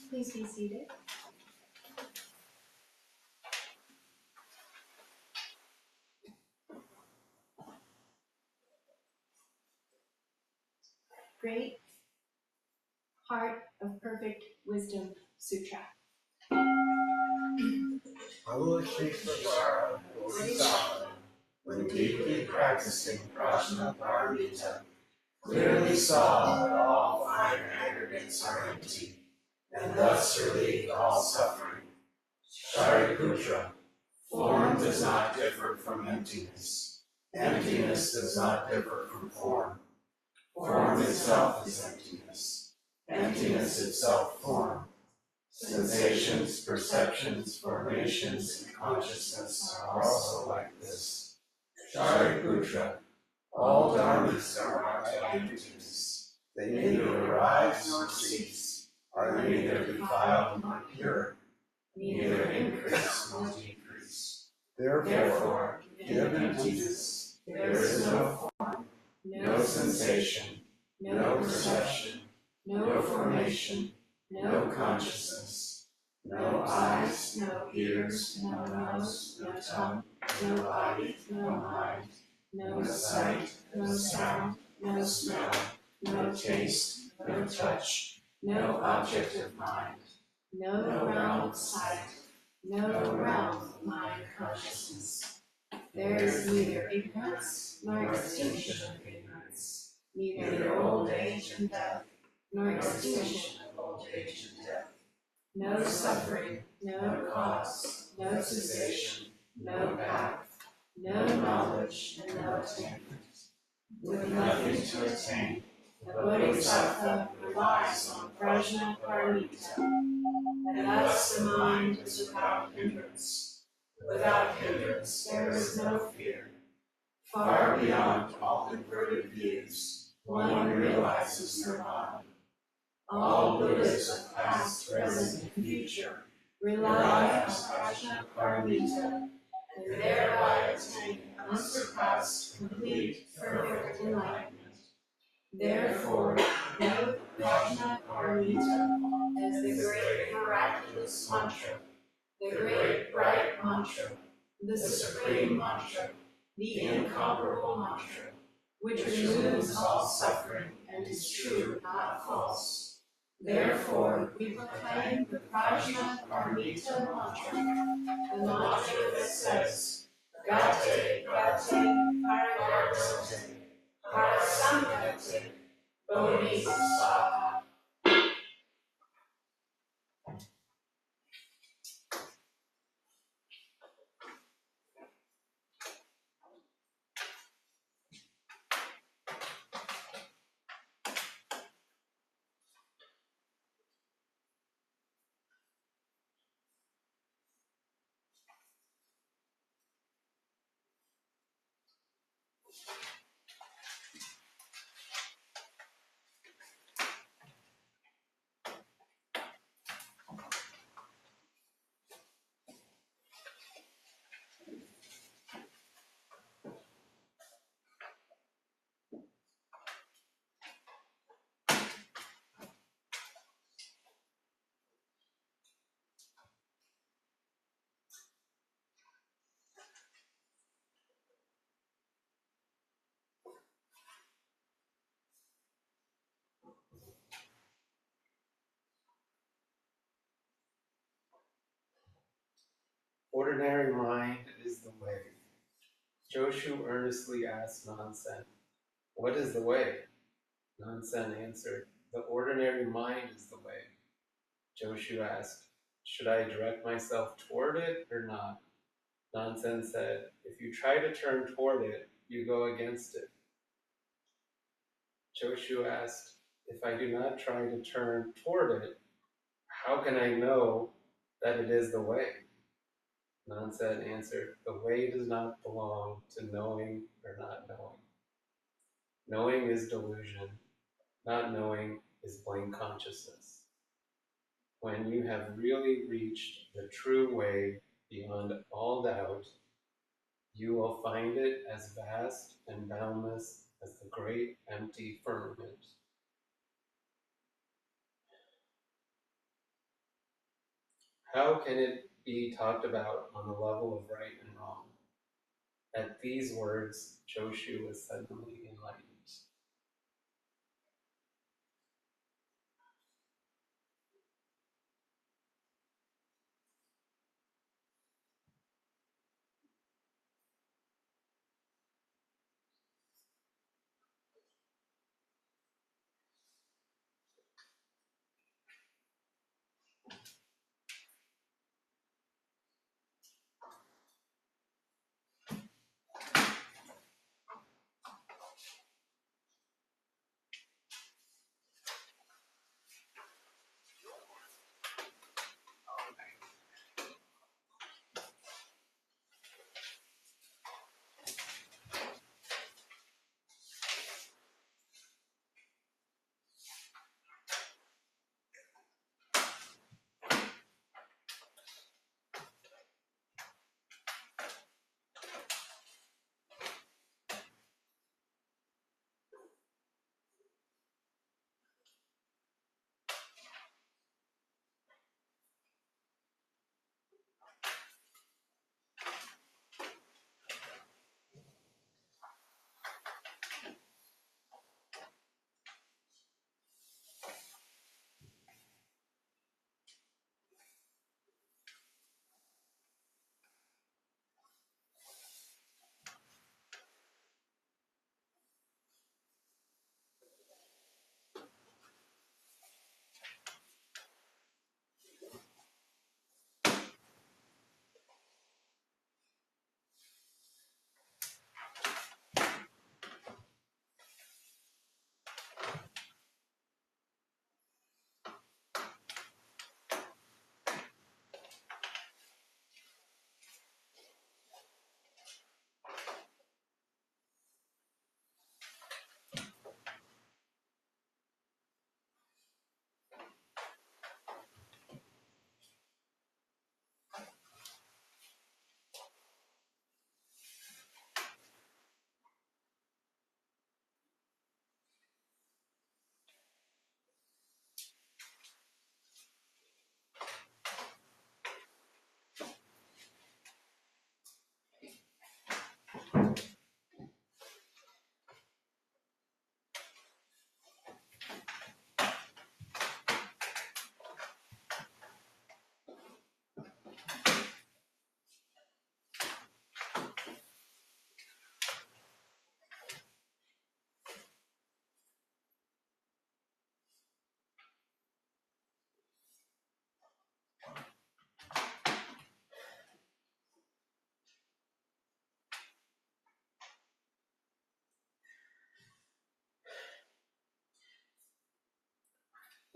Please be seated. Great. Heart of Perfect Wisdom Sutra. I will escape from sorrow, Bodhisattva, when deeply practicing Prajnaparamita, clearly saw that all finer aggregates are empty, and thus relieved all suffering. Shariputra, form does not differ from emptiness. Emptiness does not differ from form. Form itself is emptiness. Emptiness itself form. Sensations, perceptions, formations, and consciousness are also like this. Shariputra, all dharmas are not emptiness. They neither arise nor cease, are neither defiled nor pure, neither increase nor decrease. Therefore, given emptiness, there is no form, no sensation, no perception, no formation, no consciousness, no eyes, no ears, no nose, no tongue, no body, no mind, no sight, no sound, no smell, no taste, no touch, no object of mind, no realm of sight, no realm of mind consciousness. There is neither ignorance nor extinction of ignorance, neither old age and death, nor extinction of old age and death. No suffering, no cause, no cessation, no path, no knowledge, and no attainment. With nothing to attain, the Bodhisattva relies on Prajnaparamita, and thus the mind is without hindrance. Without hindrance, there is no fear. Far beyond all inverted views, one realizes nirvana. All Buddhas of past, present, and future rely on Prajnaparamita, and thereby attain unsurpassed, complete, perfect enlightenment. Therefore, know Prajnaparamita as the great miraculous mantra, the great bright mantra, the supreme mantra, the incomparable mantra, which removes all suffering and is true, not false. Therefore, we proclaim the Prajnaparamita mantra, the mantra that says, Gate, Gate, Paragate, Parasamgate, Bodhisattva. Ordinary mind is the way. Joshu earnestly asked Nansen, "What is the way?" Nansen answered, "The ordinary mind is the way." Joshu asked, "Should I direct myself toward it or not?" Nansen said, "If you try to turn toward it, you go against it." Joshu asked, "If I do not try to turn toward it, how can I know that it is the way?" Nansen answered, "The way does not belong to knowing or not knowing. Knowing is delusion, not knowing is blank consciousness. When you have really reached the true way beyond all doubt, you will find it as vast and boundless as the great empty firmament." How can it be talked about on the level of right and wrong? At these words, Joshu was suddenly enlightened.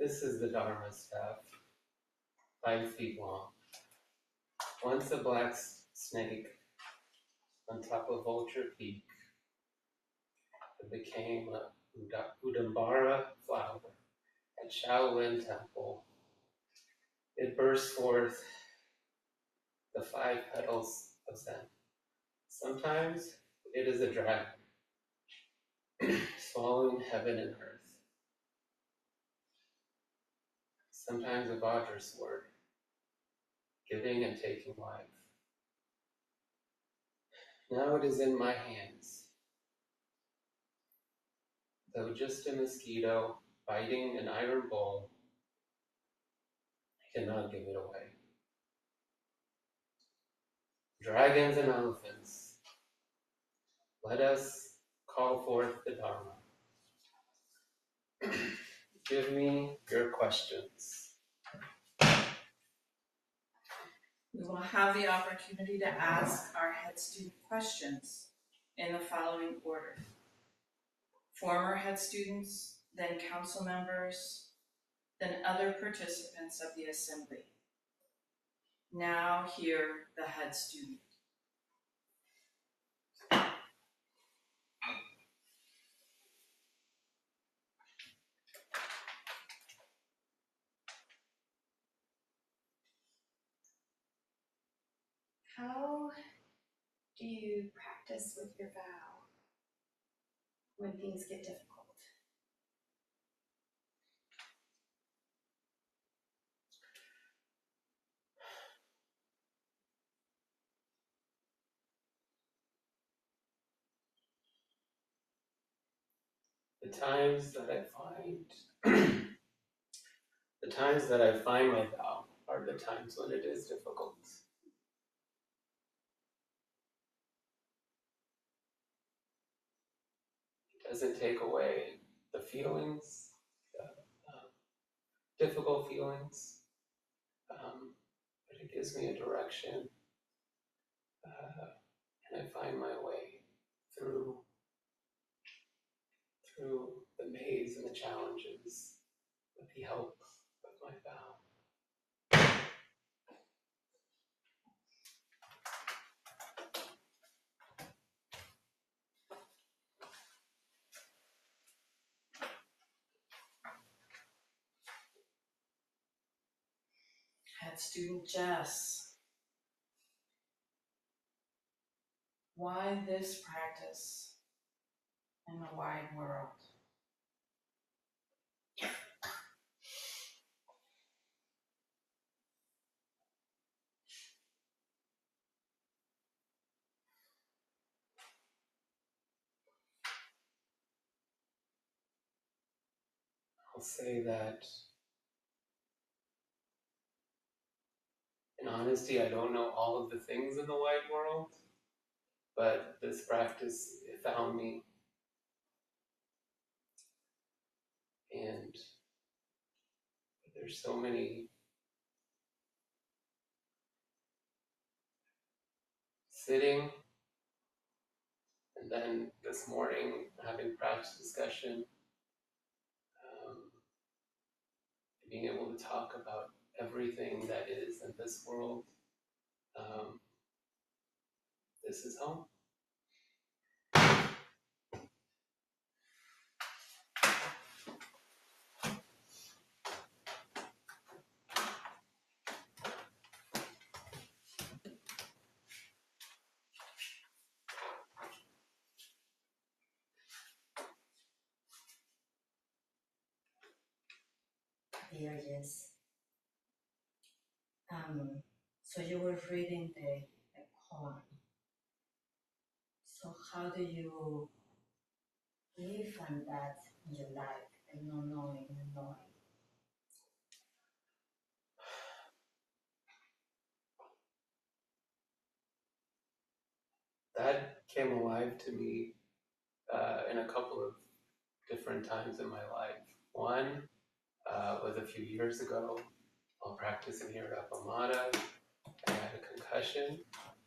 This is the Dharma staff, 5 feet long. Once a black snake on top of Vulture Peak, it became a Udambara flower at Shaolin Temple. It burst forth the 5 petals of Zen. Sometimes it is a dragon, swallowing heaven and earth. Sometimes a Vajra sword, giving and taking life. Now it is in my hands, though just a mosquito biting an iron bowl, I cannot give it away. Dragons and elephants, let us call forth the Dharma. Give me your questions. We will have the opportunity to ask our head student questions in the following order. Former head students, then council members, then other participants of the assembly. Now hear the head student. How do you practice with your vow when things get difficult? The times that I find my vow are the times when it is difficult. It doesn't take away the feelings, difficult feelings, but it gives me a direction, and I find my way through the maze and the challenges with the help of my vow. Head student Jess. Why this practice in the wide world? I'll say that in honesty, I don't know all of the things in the wide world, but this practice, it found me. And there's so many sitting, and then this morning having practice discussion, being able to talk about everything that is in this world. This is home. Dear Jess, so you were reading the poem. So how do you live on that in your life and not knowing and knowing? That came alive to me in a couple of different times in my life. One was a few years ago while practicing here at Apamata. I had a concussion,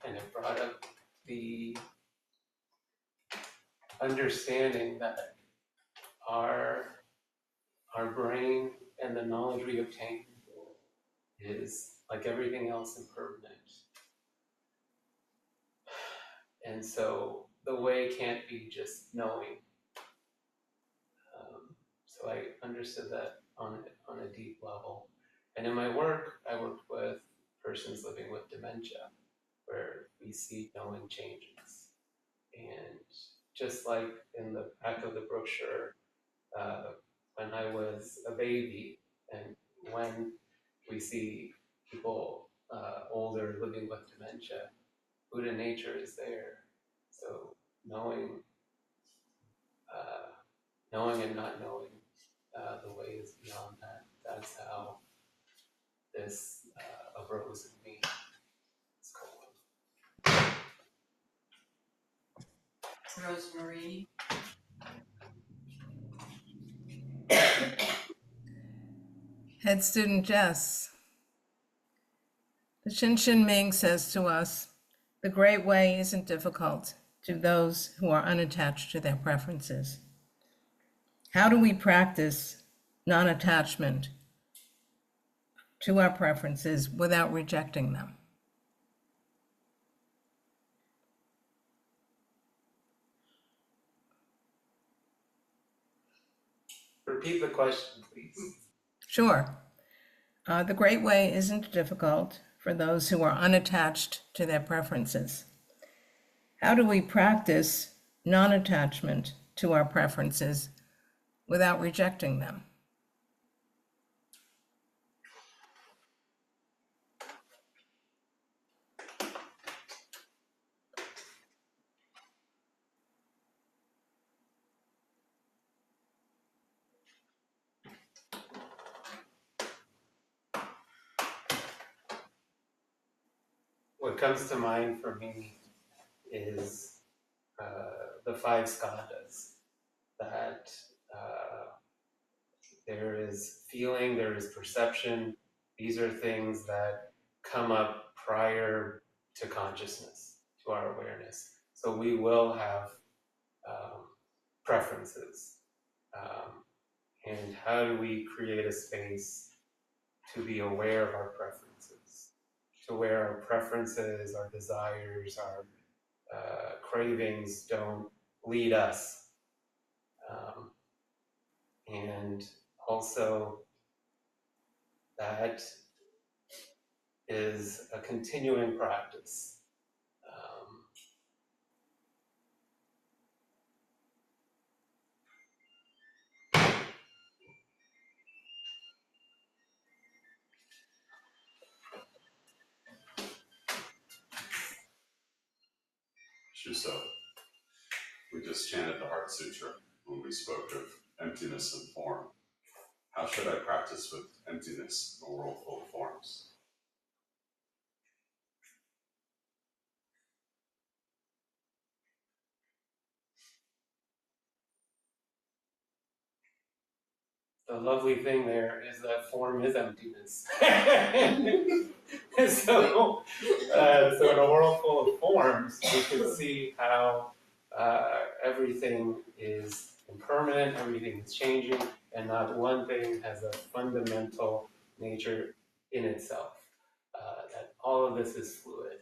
and it brought up the understanding that our brain and the knowledge we obtain is, like everything else, impermanent. And so the way can't be just knowing. So I understood that on a deep level. And in my work, I worked with persons living with dementia, where we see knowing changes. And just like in the back of the brochure, when I was a baby, and when we see people older living with dementia, Buddha nature is there. So knowing, knowing and not knowing, the way is beyond that. That's how this arose in me. It's cool. Rosemary. Head student Jess. The Shinshin Ming says to us, the great way isn't difficult to those who are unattached to their preferences. How do we practice non-attachment to our preferences without rejecting them? Repeat the question, please. Sure. The great way isn't difficult for those who are unattached to their preferences. How do we practice non-attachment to our preferences without rejecting them? What comes to mind for me is the five skandhas, that there is feeling, there is perception. These are things that come up prior to consciousness, to our awareness. So we will have preferences. And how do we create a space to be aware of our preferences? To where our preferences, our desires, our cravings don't lead us. And also, that is a continuing practice. Shuso, we just chanted the Heart Sutra when we spoke of emptiness and form. How should I practice with emptiness in a world full of forms? The lovely thing there is that form is emptiness. So in a world full of forms, we can see how everything is impermanent, everything is changing, and not one thing has a fundamental nature in itself. That all of this is fluid,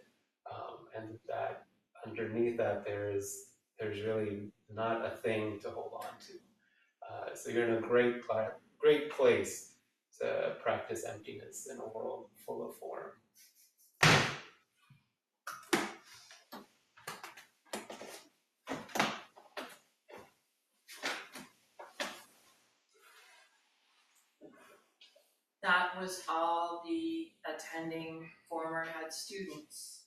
and that underneath that there's really not a thing to hold on to. So you're in a great place to practice emptiness in a world full of form. That was all the attending former head students.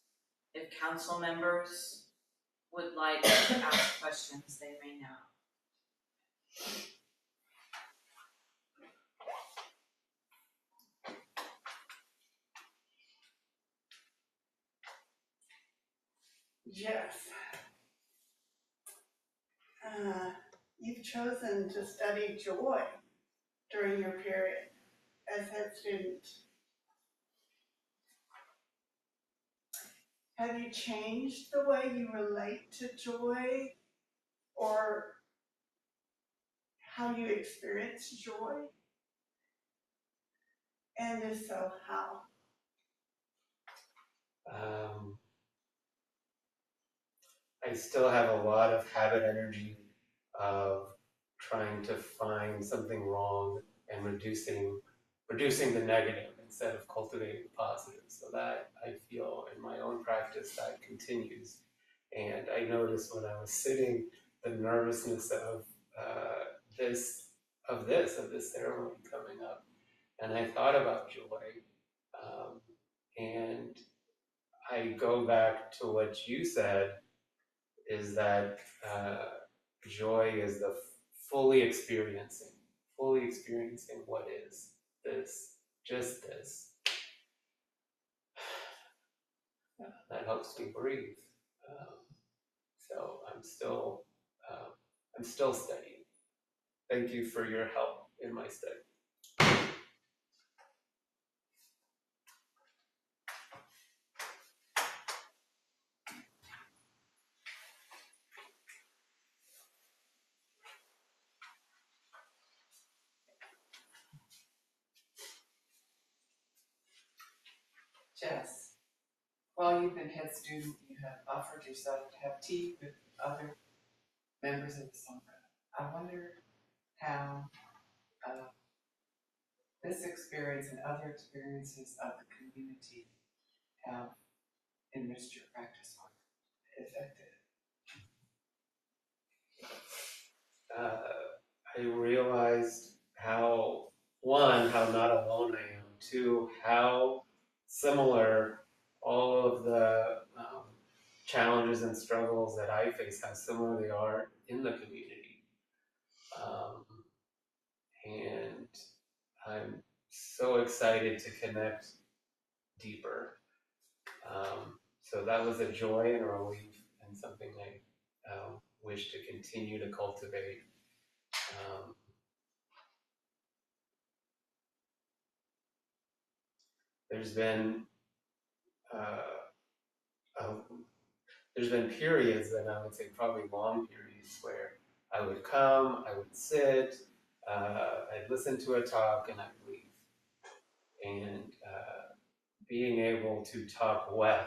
If council members would like to ask questions, they may now. Jess, you've chosen to study joy during your period as head student. Have you changed the way you relate to joy or how you experience joy? And if so, how? I still have a lot of habit energy of trying to find something wrong and reducing the negative instead of cultivating the positive. So that I feel in my own practice that continues. And I noticed when I was sitting the nervousness of this ceremony coming up, and I thought about joy, and I go back to what you said is that joy is the fully experiencing what is this, just this. That helps me breathe. Um, so I'm still studying. Thank you for your help in my study. Jess, while you've been head student, you have offered yourself to have tea with other members of the Sangha. I wonder how this experience and other experiences of the community have enriched your practice or affected it. I realized how not alone I am. Two, how similar all of the challenges and struggles that I face, how similar they are in the community. And I'm so excited to connect deeper. So that was a joy and a relief and something I wish to continue to cultivate. There's been periods, and I would say probably long periods, where I would come, I would sit, I'd listen to a talk, and I'd leave. And being able to talk with,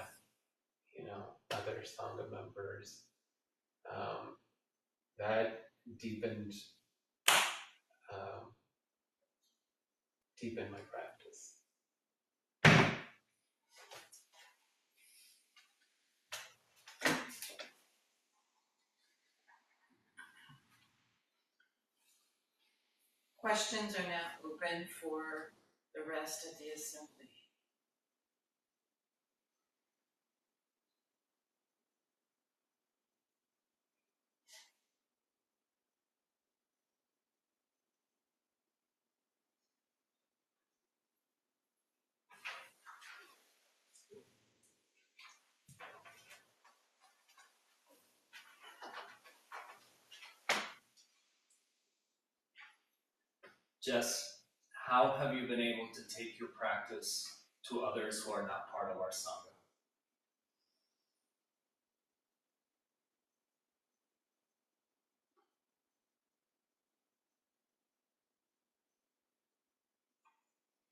other Sangha members, that deepened my practice. Questions are now open for the rest of the assembly. Jess, how have you been able to take your practice to others who are not part of our Sangha?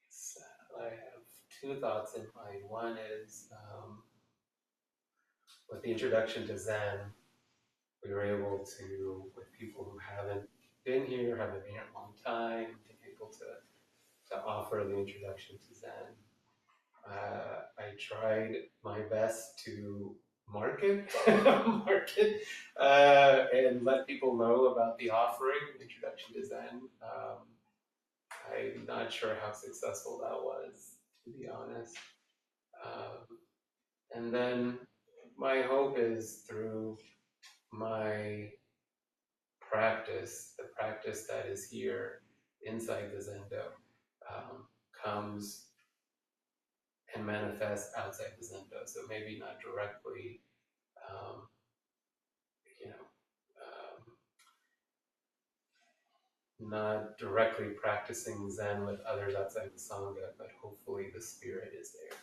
So I have two thoughts in mind. One is with the introduction to Zen, we were able to, with people who haven't been here, haven't been here a long time, to be able to offer the introduction to Zen. I tried my best to market and let people know about the offering, Introduction to Zen. I'm not sure how successful that was, to be honest. And then my hope is through my practice, the practice that is here inside the Zendo, comes and manifests outside the Zendo. So maybe not directly, not directly practicing Zen with others outside the Sangha, but hopefully the spirit is there.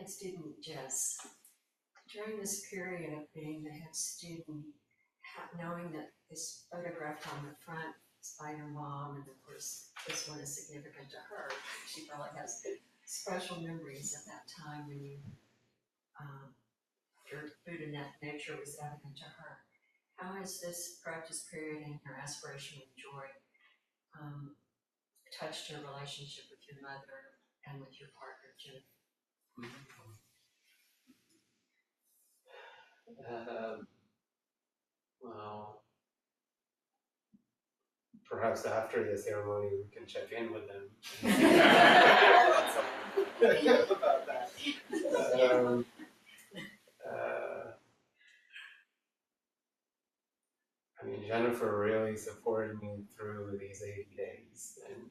head student Jess, during this period of being the head student, knowing that this photographed on the front is by your mom, and of course this one is significant to her. She probably has special memories of that time when your Buddha nature was evident to her. How has this practice period and your aspiration of joy touched your relationship with your mother and with your partner, Jim? Well, perhaps after the ceremony we can check in with them. About that. I mean, Jennifer really supported me through these 80 days and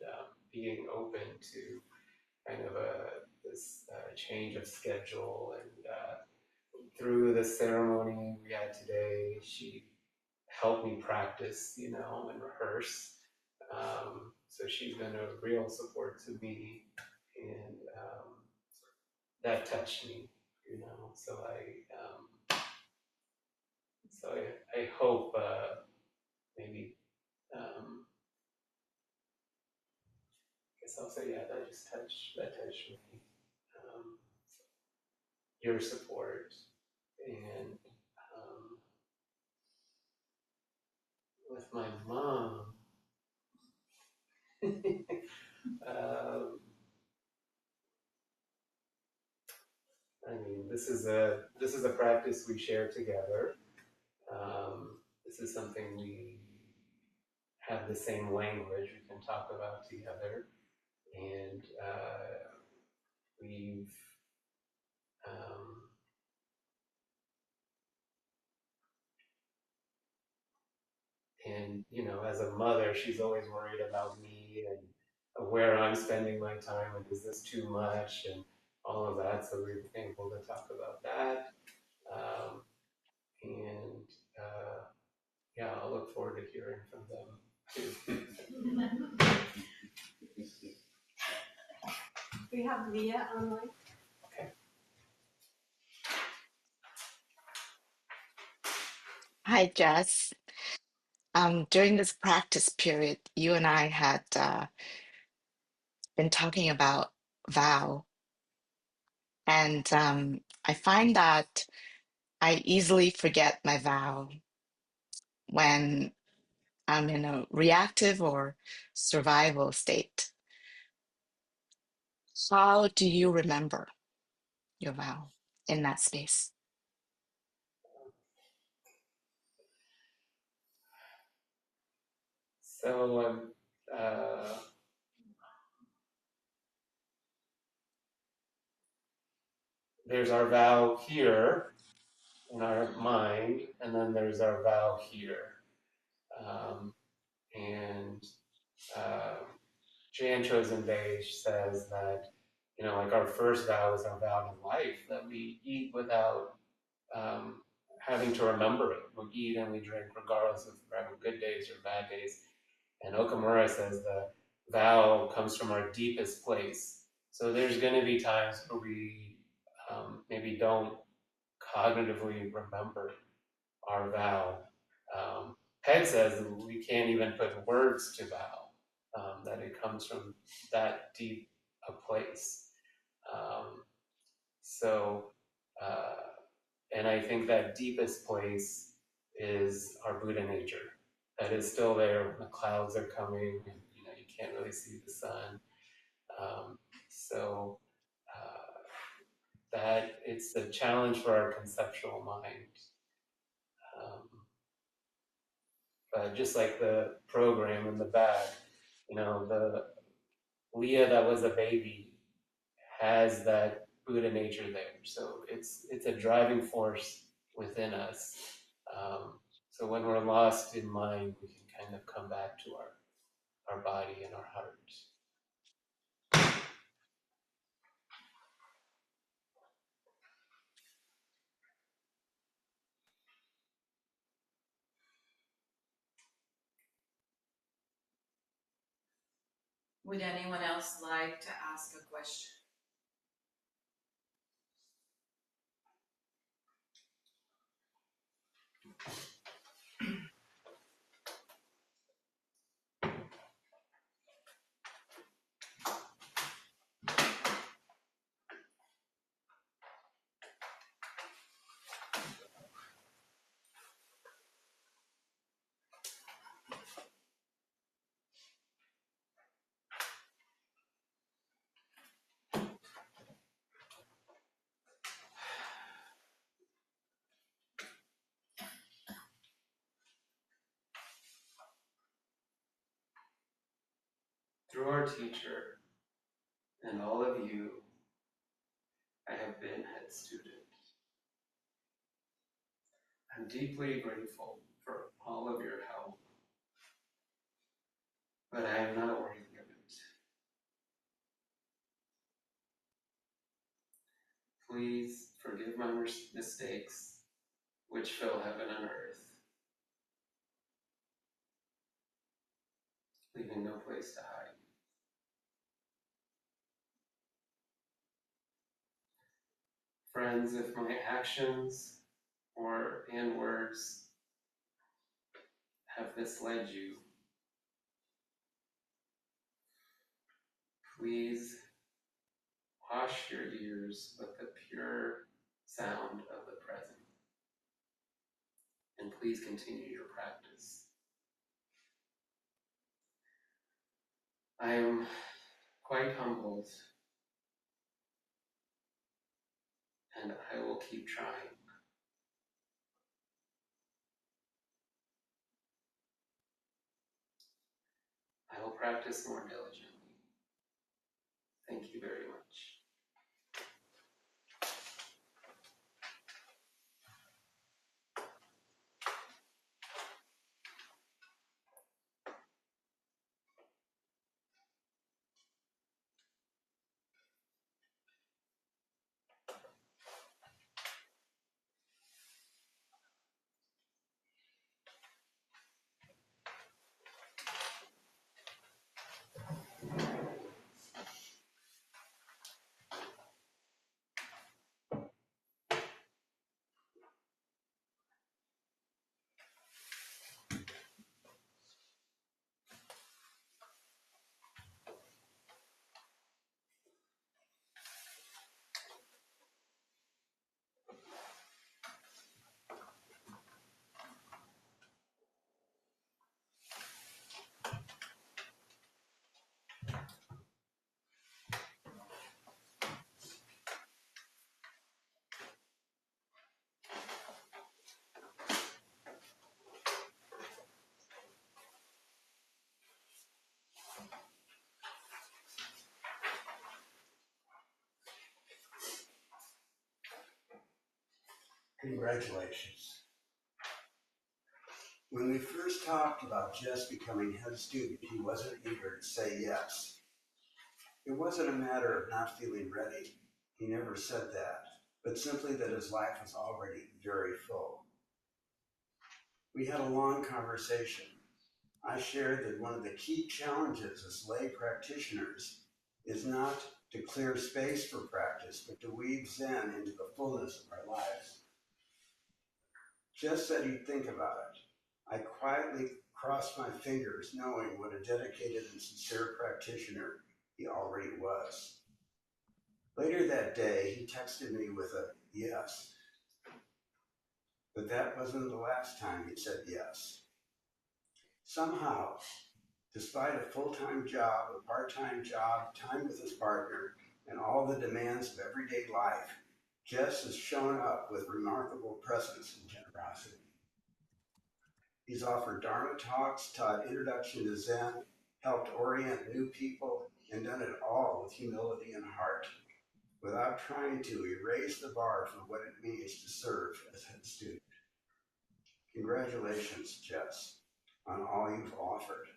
being open to kind of this change of schedule. And through the ceremony we had today, she helped me practice, and rehearse. So she's been a real support to me, and that touched me, So I hope maybe. I guess I'll say, yeah, that touched me. Your support and with my mom. I mean, this is a practice we share together. This is something we have the same language we can talk about together, and we've and as a mother, she's always worried about me and where I'm spending my time and is this too much and all of that. So we're able to talk about that, and yeah, I'll look forward to hearing from them too. We have Leah online. Hi, Jess. During this practice period, you and I had been talking about vow, and I find that I easily forget my vow when I'm in a reactive or survival state. How do you remember your vow in that space? So there's our vow here in our mind, and then there's our vow here. And Jan Chosen Beige says that, like our first vow is our vow to life, that we eat without having to remember it. We eat and we drink regardless of we're having good days or bad days. And Okamura says the vow comes from our deepest place. So there's going to be times where we maybe don't cognitively remember our vow. Peg says we can't even put words to vow, that it comes from that deep a place. So, and I think that deepest place is our Buddha nature. That is still there when the clouds are coming and you can't really see the sun. So that it's a challenge for our conceptual mind. But just like the program in the back, the Leah that was a baby has that Buddha nature there. So it's a driving force within us. So when we're lost in mind, we can kind of come back to our body and our heart. Would anyone else like to ask a question? through our teacher and all of you, I have been head student. I'm deeply grateful for all of your help, but I am not worthy of it. Please forgive my mistakes, which fill heaven and earth, leaving no place to hide. Friends, if my actions and words have misled you, please wash your ears with the pure sound of the present, and please continue your practice. I am quite humbled, and I will keep trying. I will practice more diligently. Thank you very much. Congratulations. When we first talked about Jess becoming head student, he wasn't eager to say yes. It wasn't a matter of not feeling ready. He never said that, but simply that his life was already very full. We had a long conversation. I shared that one of the key challenges as lay practitioners is not to clear space for practice, but to weave Zen into the fullness of our lives. Jess said he'd think about it. I quietly crossed my fingers, knowing what a dedicated and sincere practitioner he already was. Later that day, he texted me with a yes. But that wasn't the last time he said yes. Somehow, despite a full-time job, a part-time job, time with his partner, and all the demands of everyday life, Jess has shown up with remarkable presence and generosity. He's offered Dharma talks, taught introduction to Zen, helped orient new people, and done it all with humility and heart, without trying to erase the bar for what it means to serve as head student. Congratulations, Jess, on all you've offered.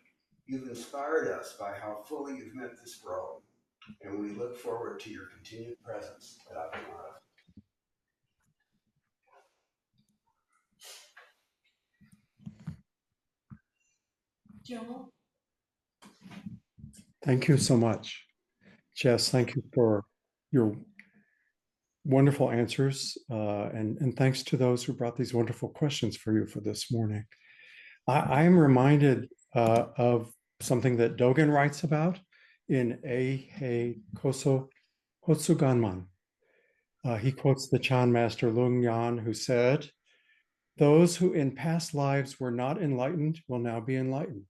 You've inspired us by how fully you've met this role, and we look forward to your continued presence at Apamara. Joel? Thank you so much, Jess. Thank you for your wonderful answers, and thanks to those who brought these wonderful questions for you for this morning. I am reminded of something that Dogen writes about in Eihei Koso Hotsuganman. He quotes the Chan master Lung Yan, who said, "Those who in past lives were not enlightened will now be enlightened.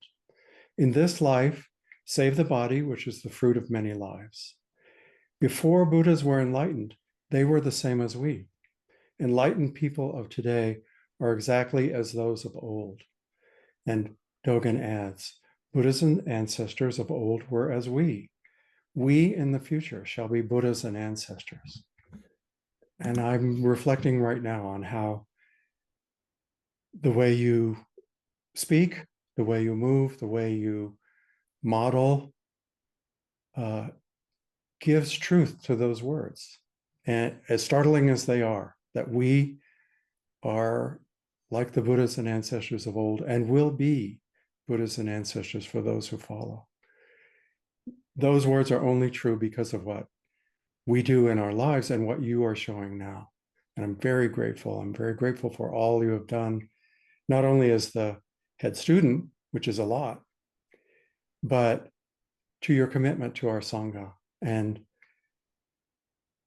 In this life, save the body, which is the fruit of many lives. Before Buddhas were enlightened, they were the same as we. Enlightened people of today are exactly as those of old." And Dogen adds, Buddha's ancestors of old were as we. We in the future shall be Buddhas and ancestors. And I'm reflecting right now on how the way you speak, the way you move, the way you model gives truth to those words. And as startling as they are, that we are like the Buddhas and ancestors of old and will be Buddhas and ancestors for those who follow. Those words are only true because of what we do in our lives and what you are showing now. And I'm very grateful. I'm very grateful for all you have done, not only as the head student, which is a lot, but to your commitment to our Sangha and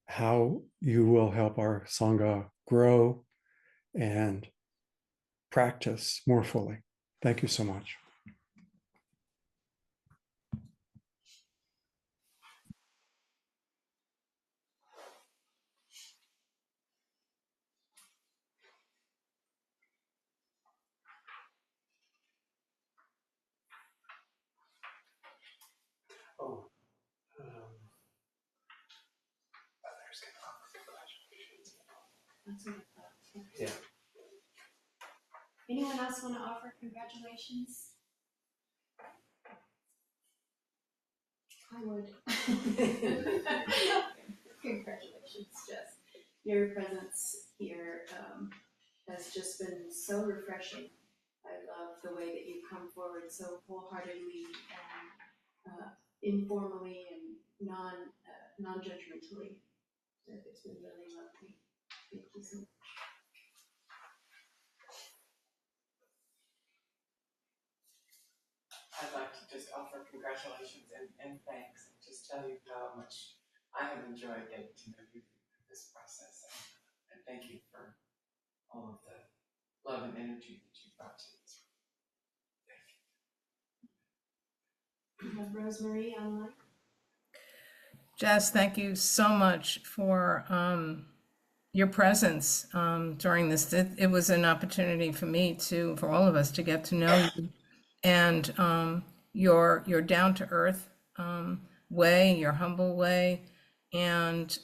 how you will help our Sangha grow and practice more fully. Thank you so much. Oh, others can offer congratulations. Yeah. Anyone else want to offer congratulations? I would. Congratulations, Jess. Your presence here has just been so refreshing. I love the way that you come forward so wholeheartedly and informally and non-judgmentally. It's been really lovely. Thank you so much. I'd like to just offer congratulations and thanks, and just tell you how much I have enjoyed getting to know you through this process. And thank you for all of the love and energy that you brought to this. We have Rosemary online. Jess, thank you so much for your presence during this. It was an opportunity for me for all of us to get to know you and your down to earth way, your humble way, and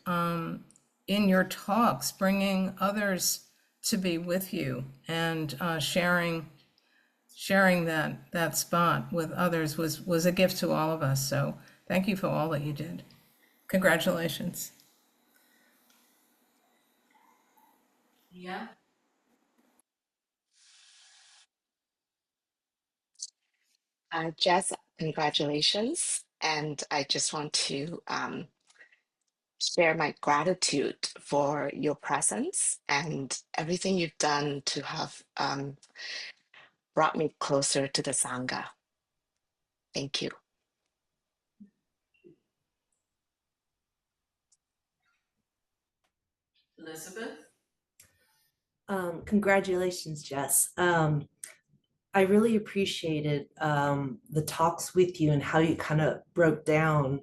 in your talks, bringing others to be with you and sharing that spot with others was a gift to all of us. So thank you for all that you did. Congratulations. Yeah. Jess, congratulations. And I just want to share my gratitude for your presence and everything you've done to have brought me closer to the Sangha. Thank you. Elizabeth? Congratulations, Jess. I really appreciated the talks with you and how you kind of broke down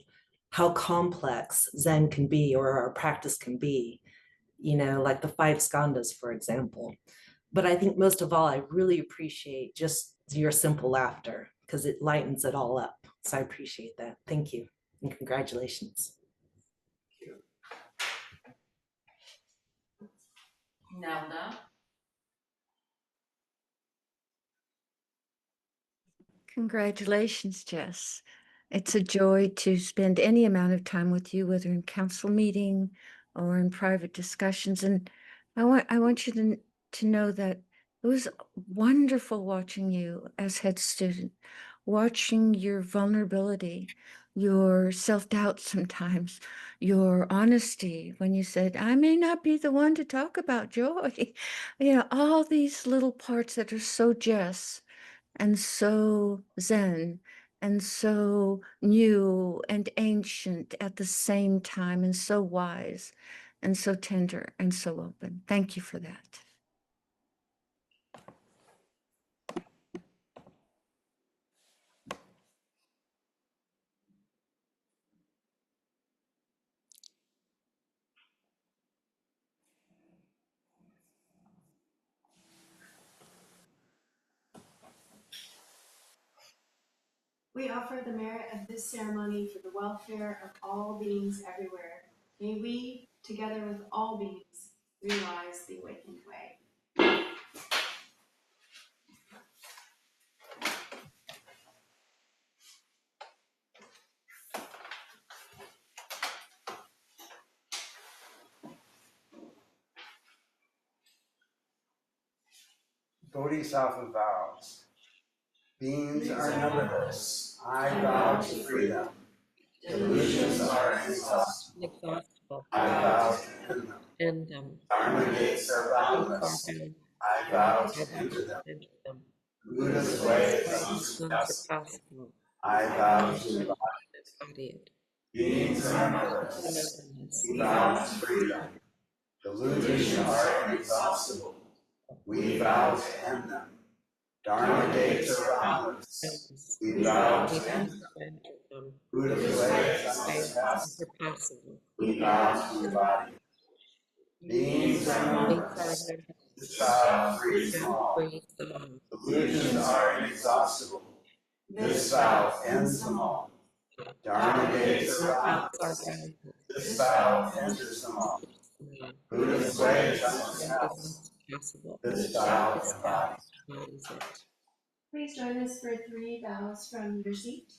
how complex Zen can be or our practice can be, like the five skandhas, for example. But I think most of all, I really appreciate just your simple laughter because it lightens it all up. So I appreciate that. Thank you and congratulations. Nelda? Congratulations, Jess. It's a joy to spend any amount of time with you, whether in council meeting or in private discussions. And I want you to know that it was wonderful watching you as head student, watching your vulnerability, your self-doubt sometimes, your honesty when you said, I may not be the one to talk about joy. All these little parts that are so Jess and so Zen and so new and ancient at the same time, and so wise and so tender and so open. Thank you for that. We offer the merit of this ceremony for the welfare of all beings everywhere. May we, together with all beings, realize the awakened way. Bodhisattva vows. Beings are numberless. I vow to freedom. Delusions are inexhaustible. I vow to end them. Dharma gates are boundless. I vow to enter them. Buddha's way is unsurpassable. I vow to embody it. Beings are numberless. We vow to freedom. Delusions are inexhaustible. We vow to end them. Dharma gates are boundless. We vow to enter them. Buddha's way is unsurpassable. We vow to embody it. Beings are numberless. This vow frees them all. Delusions are inexhaustible. This vow ends them all. Dharma gates are boundless. This vow enters them all. Buddha's way is unsurpassable. This vow embodies it. Please join us for 3 vows from your seat.